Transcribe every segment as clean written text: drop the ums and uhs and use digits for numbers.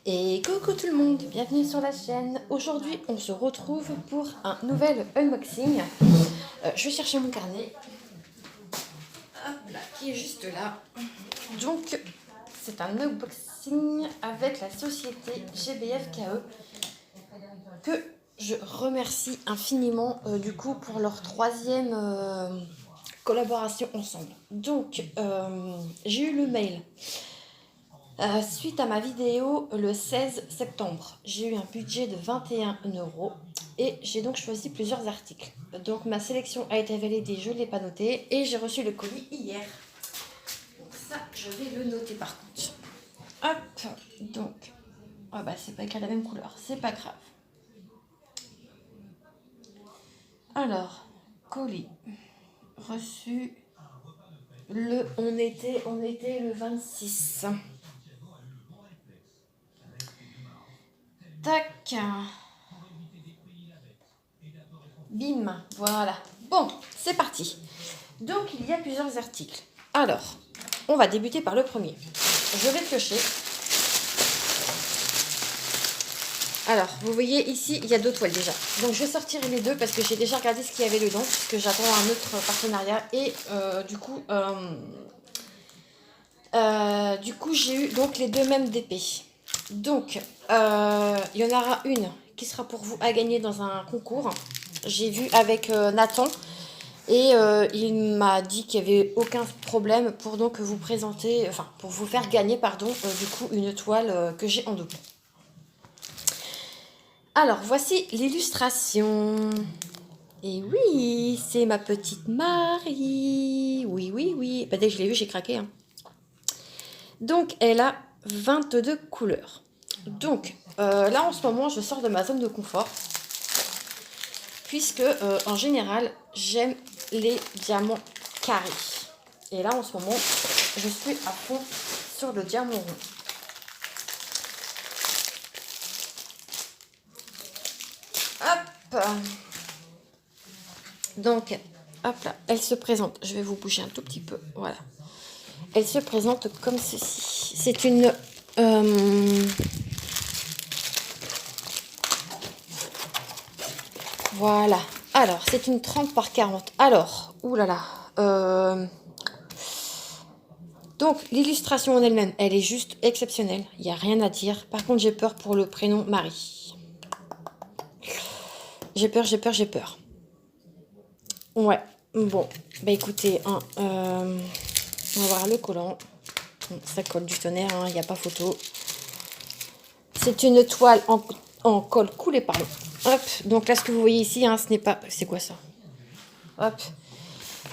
Et coucou tout le monde, bienvenue sur la chaîne. Aujourd'hui, on se retrouve pour un nouvel unboxing. Je vais chercher mon carnet. Hop là, qui est juste là. Donc, c'est un unboxing avec la société GBF-KE que je remercie infiniment du coup pour leur troisième collaboration ensemble. Donc, j'ai eu le mail. Suite à ma vidéo le 16 septembre, j'ai eu un budget de 21 € et j'ai donc choisi plusieurs articles. Donc ma sélection a été validée, je ne l'ai pas noté et j'ai reçu le colis hier. Donc ça, je vais le noter par contre. Hop, donc, ah bah c'est pas écrit la même couleur, c'est pas grave. Alors, colis reçu on était le 26. Tac. Bim, voilà. Bon, c'est parti. Donc, il y a plusieurs articles. Alors, on va débuter par le premier. Je vais piocher. Alors, vous voyez ici, il y a deux toiles déjà. Donc, je vais sortir les deux parce que j'ai déjà regardé ce qu'il y avait dedans, puisque j'attends un autre partenariat. Et du coup, j'ai eu donc les deux mêmes DP. Donc, il y en aura une qui sera pour vous à gagner dans un concours. J'ai vu avec Nathan et il m'a dit qu'il n'y avait aucun problème pour donc vous présenter, enfin pour vous faire gagner, pardon, du coup une toile que j'ai en double. Alors, voici l'illustration. Et oui, c'est ma petite Marie. Oui, oui, oui. Bah, dès que je l'ai vue, j'ai craqué. Hein. Donc, elle a 22 couleurs. Donc, là, en ce moment, je sors de ma zone de confort. Puisque, en général, j'aime les diamants carrés. Et là, en ce moment, je suis à fond sur le diamant rond. Hop. Donc, hop là, elle se présente. Je vais vous bouger un tout petit peu. Voilà. Elle se présente comme ceci. C'est une... voilà. Alors, c'est une 30 par 40. Alors, oulala. Donc, l'illustration en elle-même, elle est juste exceptionnelle. Il n'y a rien à dire. Par contre, j'ai peur pour le prénom Marie. J'ai peur, j'ai peur, j'ai peur. Ouais. Bon, bah écoutez, hein, on va voir le collant. Bon, ça colle du tonnerre, il n'y a pas photo. C'est une toile en colle coulé, pardon. Hop, donc là, ce que vous voyez ici, hein, ce n'est pas... C'est quoi ça? Hop.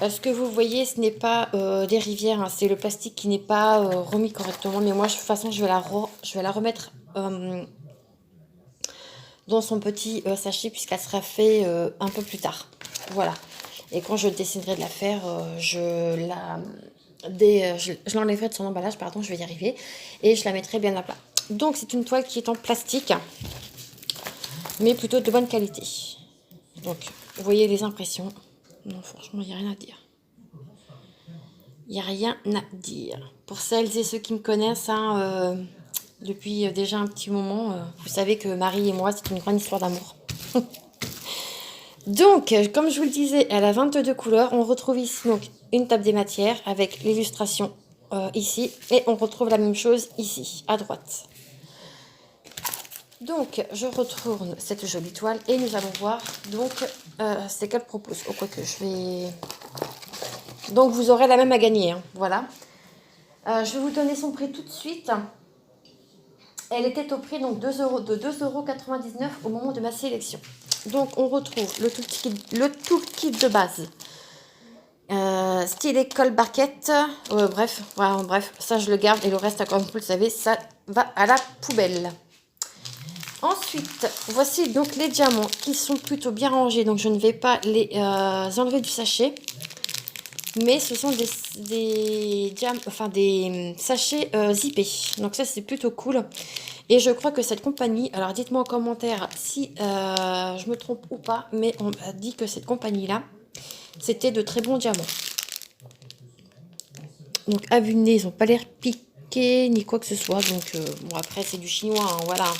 Ce que vous voyez, ce n'est pas des rivières, hein, c'est le plastique qui n'est pas remis correctement. Mais moi, de toute façon, je vais la remettre dans son petit sachet puisqu'elle sera faite un peu plus tard. Voilà. Et quand je déciderai de la faire, je l'enlèverai de son emballage, pardon, je vais y arriver. Et je la mettrai bien à plat. Donc, c'est une toile qui est en plastique, mais plutôt de bonne qualité. Donc, vous voyez les impressions. Non, franchement, il n'y a rien à dire. Il n'y a rien à dire. Pour celles et ceux qui me connaissent, hein, depuis déjà un petit moment, vous savez que Marie et moi, c'est une grande histoire d'amour. Donc, comme je vous le disais, elle a 22 couleurs. On retrouve ici donc une table des matières avec l'illustration ici. Et on retrouve la même chose ici, à droite. Donc, je retourne cette jolie toile et nous allons voir donc c'est qu'elle propose. Oh, quoique, je vais... Donc, vous aurez la même à gagner. Hein. Voilà. Je vais vous donner son prix tout de suite. Elle était au prix donc, de 2,99 € au moment de ma sélection. Donc, on retrouve le toolkit de base. Stylet colle barquette. Bref, voilà, bref, ça je le garde. Et le reste, comme vous le savez, ça va à la poubelle. Ensuite, voici donc les diamants qui sont plutôt bien rangés. Donc, je ne vais pas les enlever du sachet. Mais ce sont des sachets zippés. Donc ça, c'est plutôt cool. Et je crois que cette compagnie... Alors, dites-moi en commentaire si je me trompe ou pas. Mais on m'a dit que cette compagnie-là, c'était de très bons diamants. Donc, à vue de nez, ils n'ont pas l'air marqué, ni quoi que ce soit. Donc, bon, après, c'est du chinois, hein, voilà.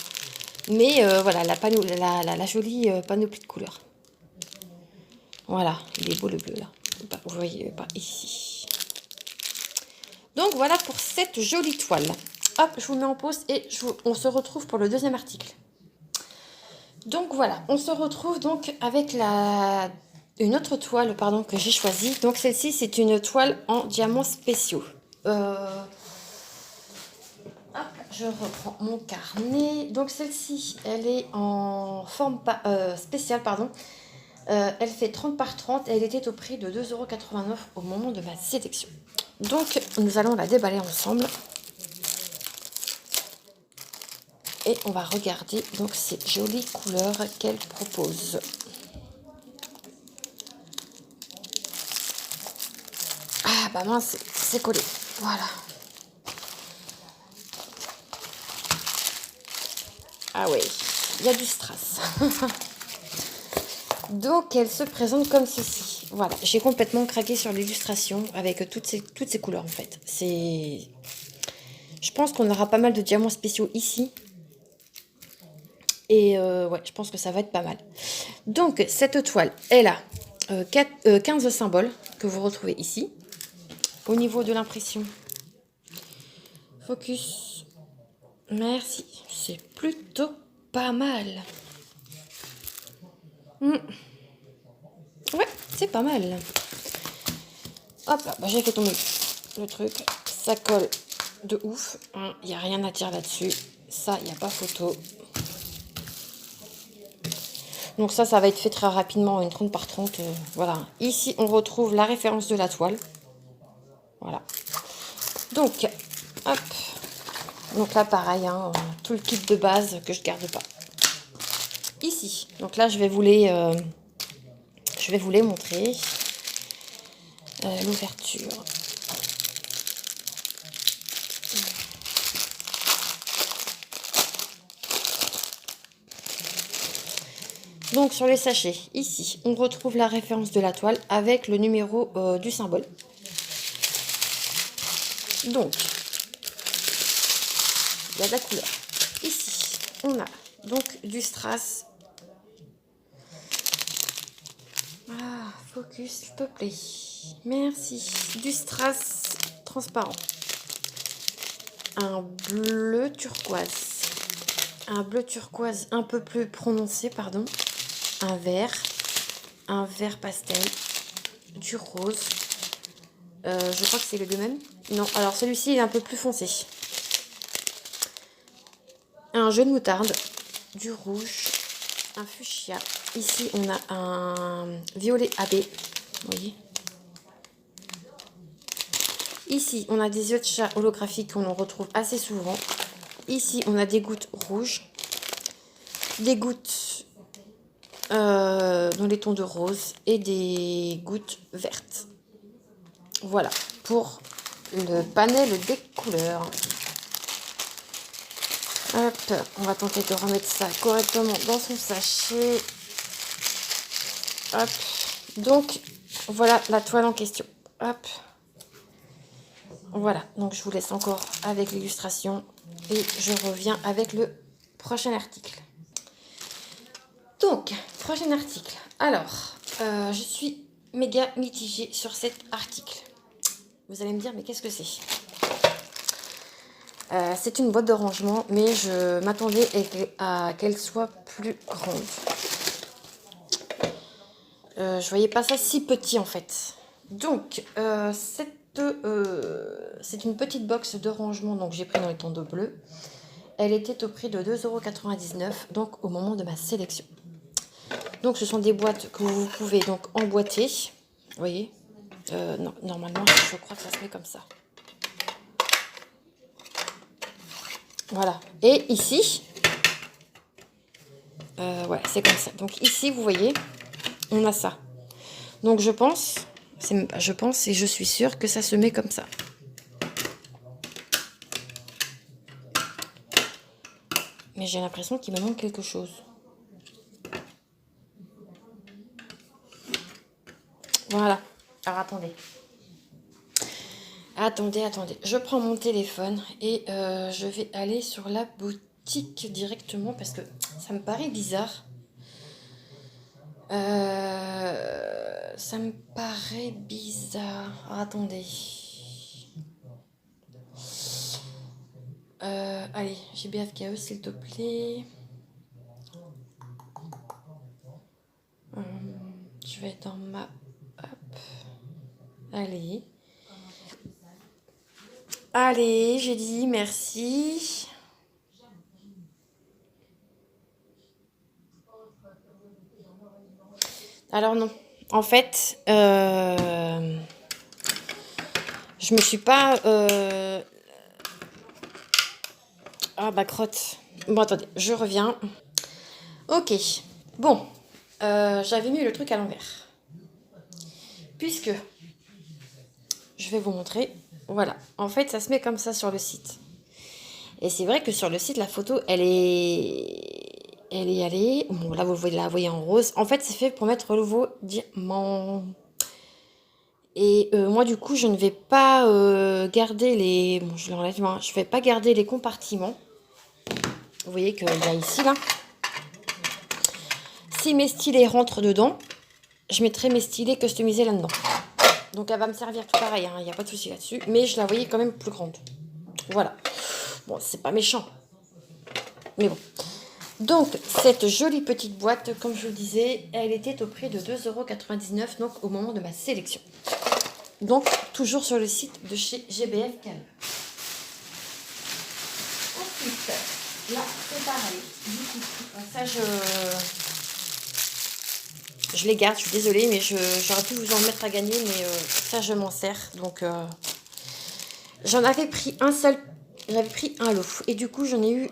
Mais voilà, la jolie panoplie de couleurs. Voilà, il est beau le bleu, là. Vous voyez pas ici. Donc, voilà pour cette jolie toile. Hop, je vous mets en pause et on se retrouve pour le deuxième article. Donc, voilà, on se retrouve donc avec une autre toile pardon, que j'ai choisie. Donc, celle-ci, c'est une toile en diamants spéciaux. Hop, je reprends mon carnet. Donc celle-ci, elle est en forme spéciale, pardon. Elle fait 30 par 30 et elle était au prix de 2,89 € au moment de ma sélection. Donc nous allons la déballer ensemble. Et on va regarder donc ces jolies couleurs qu'elle propose. Ah bah mince, c'est collé. Voilà. Ah ouais, il y a du strass. Donc elle se présente comme ceci. Voilà, j'ai complètement craqué sur l'illustration avec toutes ces couleurs en fait. Je pense qu'on aura pas mal de diamants spéciaux ici. Et ouais, je pense que ça va être pas mal. Donc cette toile, elle a 15 symboles que vous retrouvez ici. Au niveau de l'impression, focus, merci, c'est plutôt pas mal. Ouais, c'est pas mal. Hop là, bah, j'ai fait tomber le truc. Ça colle de ouf. Il n'y a rien à dire là-dessus. Ça, il n'y a pas photo. Donc ça va être fait très rapidement, une 30 par 30. Voilà. Ici, on retrouve la référence de la toile. Voilà. Donc, hop. Donc là, pareil, hein, tout le kit de base que je garde pas. Ici. Donc là, je vais vous les montrer. L'ouverture. Donc sur les sachets, ici, on retrouve la référence de la toile avec le numéro du symbole. Donc, il y a de la couleur. Ici, on a donc du strass. Ah, focus, s'il te plaît. Merci. Du strass transparent. Un bleu turquoise. Un bleu turquoise un peu plus prononcé, pardon. Un vert pastel. Du rose. Je crois que c'est les deux mêmes. Non, alors celui-ci est un peu plus foncé. Un jaune moutarde, du rouge, un fuchsia. Ici, on a un violet AB. Vous voyez. Ici, on a des yeux de chat holographiques qu'on retrouve assez souvent. Ici, on a des gouttes rouges, des gouttes dans les tons de rose et des gouttes vertes. Voilà, pour le panel des couleurs. Hop, on va tenter de remettre ça correctement dans son sachet. Hop, donc voilà la toile en question. Hop, voilà, donc je vous laisse encore avec l'illustration et je reviens avec le prochain article. Donc, prochain article. Alors, je suis méga mitigée sur cet article. Vous allez me dire, mais qu'est-ce que c'est ? C'est une boîte de rangement, mais je m'attendais à qu'elle soit plus grande. Je voyais pas ça si petit en fait. Donc, c'est une petite box de rangement, donc j'ai pris dans les tons de bleu. Elle était au prix de 2,99 €, donc au moment de ma sélection. Donc ce sont des boîtes que vous pouvez donc emboîter. Vous voyez, non, normalement, je crois que ça se met comme ça. Voilà. Et ici, voilà, c'est comme ça. Donc ici, vous voyez, on a ça. Donc je pense, je pense et je suis sûre que ça se met comme ça. Mais j'ai l'impression qu'il me manque quelque chose. Voilà. Alors attendez. Attendez, attendez. Je prends mon téléphone et je vais aller sur la boutique directement parce que ça me paraît bizarre. Ça me paraît bizarre. Attendez. Allez, GBFKE s'il te plaît. Je vais dans ma... Hop. Allez. Allez, j'ai dit merci. Alors non. En fait, je me suis pas... Ah bah crotte. Bon attendez, je reviens. Ok. Bon. J'avais mis le truc à l'envers. Puisque... Je vais vous montrer. Voilà. En fait, ça se met comme ça sur le site. Et c'est vrai que sur le site, la photo, elle est allée. Bon, là, vous la voyez en rose. En fait, c'est fait pour mettre vos diamants. Et moi, du coup, je ne vais pas garder les... Bon, je l'enlève, hein. Je ne vais pas garder les compartiments. Vous voyez qu'il y a ici, là. Si mes stylés rentrent dedans, je mettrai mes stylés customisés là-dedans. Donc, elle va me servir tout pareil, hein. Il n'y a pas de souci là-dessus. Mais je la voyais quand même plus grande. Voilà. Bon, c'est pas méchant. Mais bon. Donc, cette jolie petite boîte, comme je vous le disais, elle était au prix de 2,99 €, donc au moment de ma sélection. Donc, toujours sur le site de chez GBFKE. Ensuite, là, c'est pareil. Du coup, ça, je les garde, je suis désolée, mais j'aurais pu vous en mettre à gagner, mais ça, je m'en sers. Donc, j'en avais pris un seul. J'avais pris un lot et du coup j'en ai eu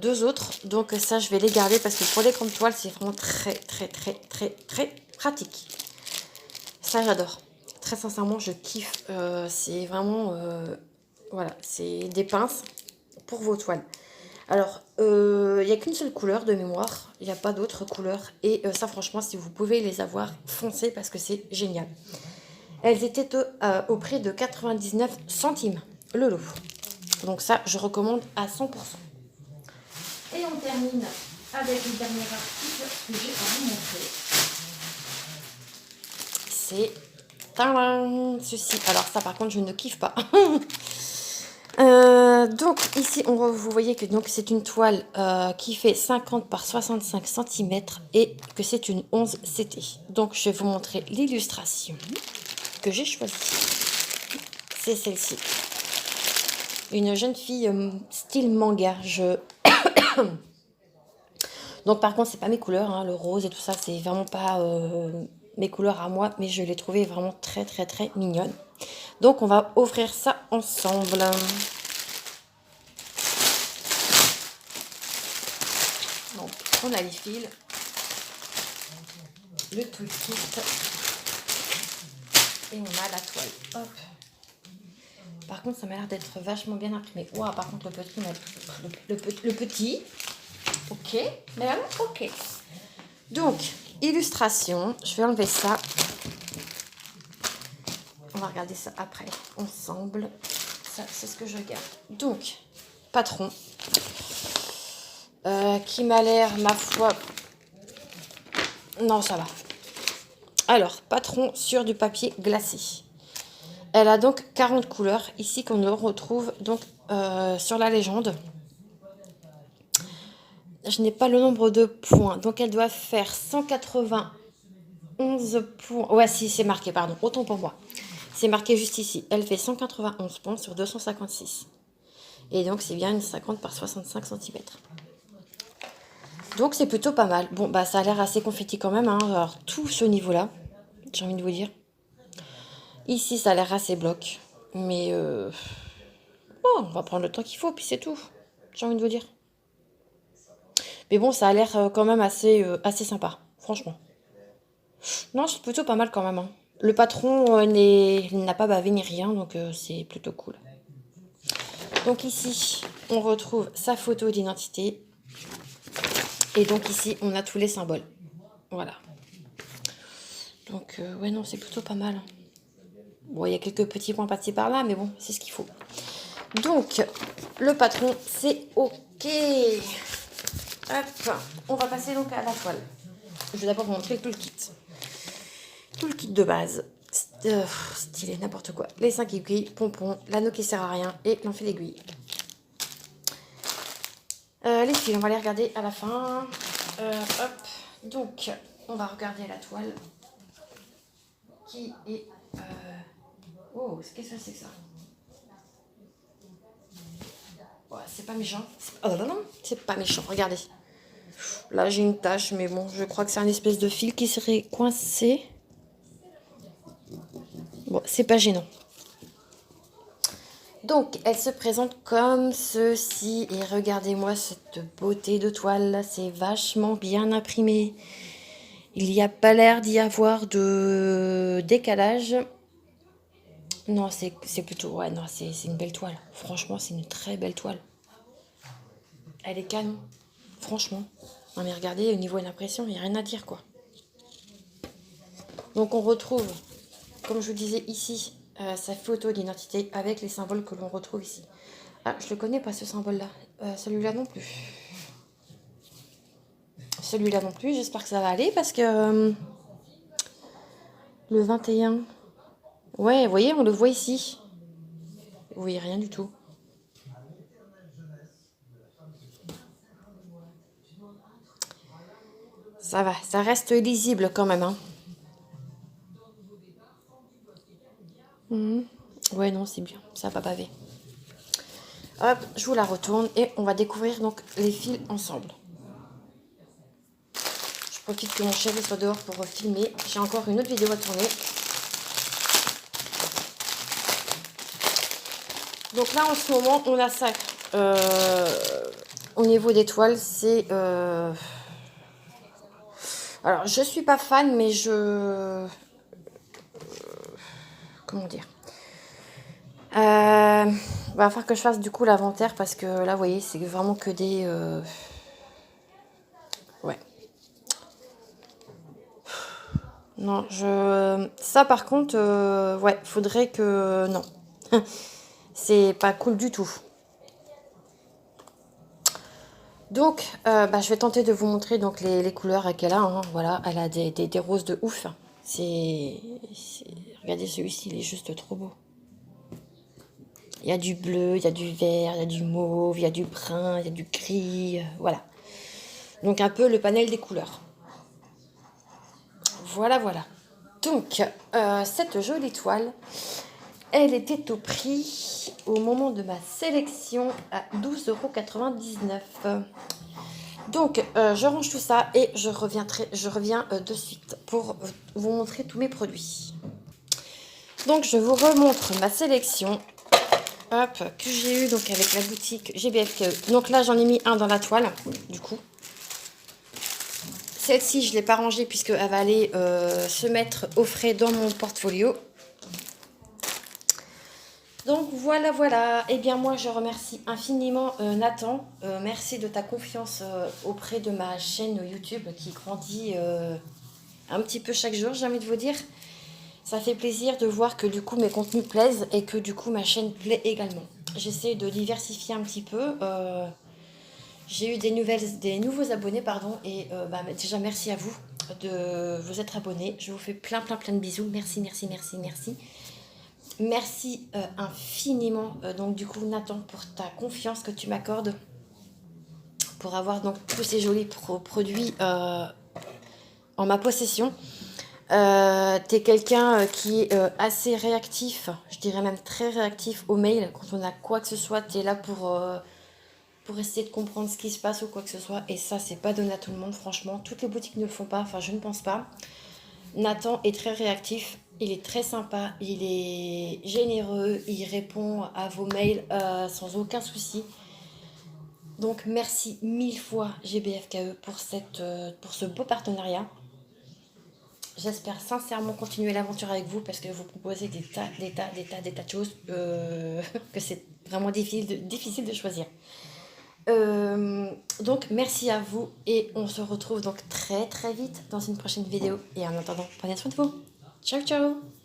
deux autres, donc ça je vais les garder parce que pour les grandes toiles c'est vraiment très pratique. Ça j'adore, très sincèrement je kiffe. C'est vraiment voilà, c'est des pinces pour vos toiles. Alors il n'y a qu'une seule couleur de mémoire, il n'y a pas d'autres couleurs et ça franchement si vous pouvez les avoir, foncez parce que c'est génial. Elles étaient au prix de 99 centimes le lot. Donc ça, je recommande à 100%. Et on termine avec le dernier article que j'ai à vous montrer. C'est ceci. Alors ça, par contre, je ne kiffe pas. Donc ici, vous voyez que c'est une toile qui fait 50 par 65 cm et que c'est une 11 CT. Donc je vais vous montrer l'illustration que j'ai choisie. C'est celle-ci. Une jeune fille style manga. Donc par contre c'est pas mes couleurs, hein, le rose et tout ça, c'est vraiment pas mes couleurs à moi, mais je l'ai trouvé vraiment très mignonne. Donc on va ouvrir ça ensemble. Donc on a les fils, le toolkit et on a la toile. Hop. Par contre ça m'a l'air d'être vachement bien imprimé. Wow, par contre le petit, ok, mais alors ok. Donc illustration, je vais enlever ça. On va regarder ça après, ensemble. Ça, c'est ce que je garde. Donc, patron, qui m'a l'air, ma foi... Non, ça va. Alors, patron sur du papier glacé. Elle a donc 40 couleurs, ici qu'on retrouve donc sur la légende. Je n'ai pas le nombre de points, donc elle doit faire 191 points. Ouais, si, c'est marqué, pardon, autant pour moi. C'est marqué juste ici. Elle fait 191 points sur 256. Et donc, c'est bien une 50 par 65 cm. Donc, c'est plutôt pas mal. Bon, bah, ça a l'air assez confetti quand même. Hein. Alors, tout ce niveau-là, j'ai envie de vous dire. Ici, ça a l'air assez bloc. Mais, bon, on va prendre le temps qu'il faut, puis c'est tout. J'ai envie de vous dire. Mais bon, ça a l'air quand même assez sympa. Franchement. Non, c'est plutôt pas mal quand même. Hein. Le patron n'a pas bavé ni rien, donc c'est plutôt cool. Donc ici, on retrouve sa photo d'identité. Et donc ici, on a tous les symboles. Voilà. Donc, ouais, non, c'est plutôt pas mal. Bon, il y a quelques petits points par-ci par-là, mais bon, c'est ce qu'il faut. Donc, le patron, c'est OK. Hop, on va passer donc à la toile. Je vais d'abord vous montrer tout le kit. Tout le kit de base. Stylé, n'importe quoi. Les 5 aiguilles, pompons, l'anneau qui sert à rien et l'enfil d'aiguille. Les fils, on va les regarder à la fin. Hop, donc, on va regarder la toile. Qui est... Oh, qu'est-ce que c'est que ça? Ouais, c'est pas méchant. Oh là là, c'est pas méchant, regardez. Là, j'ai une tache, mais bon, je crois que c'est un espèce de fil qui serait coincé. Bon, c'est pas gênant. Donc, elle se présente comme ceci. Et regardez-moi cette beauté de toile. C'est vachement bien imprimé. Il n'y a pas l'air d'y avoir de décalage. Non, c'est plutôt... Ouais, non, c'est une belle toile. Franchement, c'est une très belle toile. Elle est canon. Franchement. Non, mais regardez, au niveau de l'impression, il n'y a rien à dire, quoi. Donc, on retrouve, comme je vous disais ici, sa photo d'identité avec les symboles que l'on retrouve ici. Ah, je le connais pas, ce symbole-là. Celui-là non plus. Celui-là non plus, j'espère que ça va aller parce que le 21... Ouais, vous voyez, on le voit ici. Vous voyez rien du tout. Ça va, ça reste lisible quand même. Hein. Ouais, non, c'est bien, ça va pas baver. Hop, je vous la retourne et on va découvrir donc les fils ensemble. Je profite que mon chéri soit dehors pour filmer. J'ai encore une autre vidéo à tourner. Donc là, en ce moment, on a ça. Au niveau des toiles, c'est... Alors, je suis pas fan, mais je... Comment dire va falloir que je fasse du coup l'inventaire parce que là, vous voyez, c'est vraiment que des... Ouais. Non, ça, par contre, ouais, faudrait que... Non. C'est pas cool du tout. Donc, je vais tenter de vous montrer donc les couleurs qu'elle a. Hein. Voilà, elle a des roses de ouf. Regardez celui-ci, il est juste trop beau. Il y a du bleu, il y a du vert, il y a du mauve, il y a du brun, il y a du gris. Voilà. Donc, un peu le panel des couleurs. Voilà, voilà. Donc, cette jolie toile, elle était au prix, au moment de ma sélection, à 12,99 €. Donc, je range tout ça et je reviens de suite pour vous montrer tous mes produits. Donc, je vous remontre ma sélection que j'ai eu donc avec la boutique GBF. Donc là, j'en ai mis un dans la toile, du coup. Celle-ci, je ne l'ai pas rangée puisqu'elle va aller se mettre au frais dans mon portfolio. Donc voilà, voilà. Eh bien moi je remercie infiniment Nathan. Merci de ta confiance auprès de ma chaîne YouTube qui grandit un petit peu chaque jour, j'ai envie de vous dire. Ça fait plaisir de voir que du coup mes contenus plaisent et que du coup ma chaîne plaît également. J'essaie de diversifier un petit peu. J'ai eu des nouveaux abonnés, pardon, et déjà merci à vous de vous être abonnés. Je vous fais plein de bisous. Merci, merci, merci, merci. Merci infiniment, donc du coup Nathan, pour ta confiance que tu m'accordes pour avoir donc tous ces jolis produits en ma possession. T'es quelqu'un qui est assez réactif, je dirais même très réactif aux mails. Quand on a quoi que ce soit, t'es là pour essayer de comprendre ce qui se passe ou quoi que ce soit. Et ça, c'est pas donné à tout le monde, franchement. Toutes les boutiques ne le font pas, enfin je ne pense pas. Nathan est très réactif. Il est très sympa, il est généreux, il répond à vos mails sans aucun souci. Donc merci 1000 fois GBFKE pour ce beau partenariat. J'espère sincèrement continuer l'aventure avec vous parce que vous proposez des tas de choses que c'est vraiment difficile de choisir. Donc merci à vous et on se retrouve donc très vite dans une prochaine vidéo. Et en attendant, prenez soin de vous. Ciao, ciao!